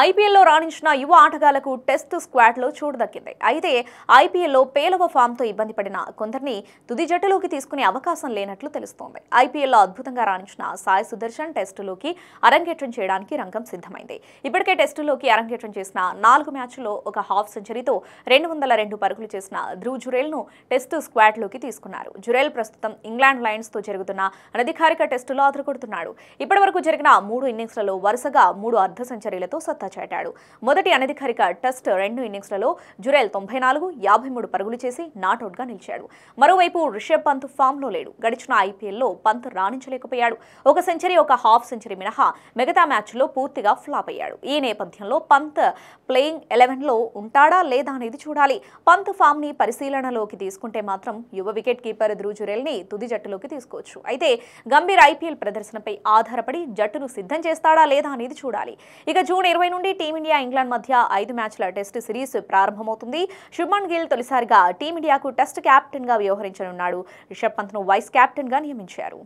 ఐపీఎల్లో రాణించిన యువ ఆటగాళ్లకు టెస్ట్ స్క్వాడ్లో చోటు దక్కింది. అయితే ఐపీఎల్లో పేలవ ఫామ్తో ఇబ్బంది పడిన కొందరిని తుది జట్టులోకి తీసుకునే అవకాశం లేనట్లు తెలుస్తోంది. ఐపీఎల్లో అద్భుతంగా రాణించిన సాయి సుదర్శన్ టెస్టులోకి అరంగేట్రం చేయడానికి రంగం సిద్ధమైంది. ఇప్పటికే టెస్టులోకి అరంగేట్రం చేసిన 4 మ్యాచ్ల్లో ఒక హాఫ్ సెంచరీతో 202 పరుగులు చేసిన ధ్రువ్ జురేల్ను టెస్టు స్క్వాడ్లోకి తీసుకున్నారు. జురేల్ ప్రస్తుతం ఇంగ్లాండ్ లయన్స్తో జరుగుతున్న అనధికారిక టెస్టులో అదరగొడుతున్నాడు. ఇప్పటివరకు జరిగిన 3 ఇన్నింగ్స్లలో వరుసగా 3 అర్ధ సెంచరీలతో సత్తా చాటాడు. మొదటి అనధికారిక టెస్ట్ 2 ఇన్నింగ్స్లలో జురేల్ 94, 53 పరుగులు చేసి నాట్అవుట్గా నిలిచాడు. మరోవైపు రిషబ్ పంత్ ఫామ్లో లేడు. గడిచిన ఐపీఎల్లో పంత్ రాణించలేకపోయాడు. ఒక సెంచరీ, ఒక హాఫ్ సెంచరీ మినహా మిగతా మ్యాచ్లో పూర్తిగా ఫ్లాప్ అయ్యాడు. ఈ నేపథ్యంలో పంత్ ప్లేయింగ్ 11లో ఉంటాడా లేదా అనేది చూడాలి. పంత్ ఫామ్ ని పరిశీలనలోకి తీసుకుంటే మాత్రం యువ వికెట్ కీపర్ ధ్రువ్ జురేల్ ని తుది జట్టులోకి తీసుకోవచ్చు. అయితే గంభీర్ ఐపీఎల్ ప్రదర్శనపై ఆధారపడి జట్టును సిద్ధం చేస్తాడా లేదా అనేది చూడాలి. ఇక జూన్ 20 నుండి టీమిండియా ఇంగ్లాండ్ మధ్య 5 మ్యాచ్ల టెస్ట్ సిరీస్ ప్రారంభమవుతుంది. శుభ్మన్ గిల్ తొలిసారిగా టీమిండియాకు టెస్ట్ కెప్టెన్ గా వ్యవహరించనున్నాడు. రిషబ్ పంత్ ను వైస్ కెప్టెన్ గా నియమించారు.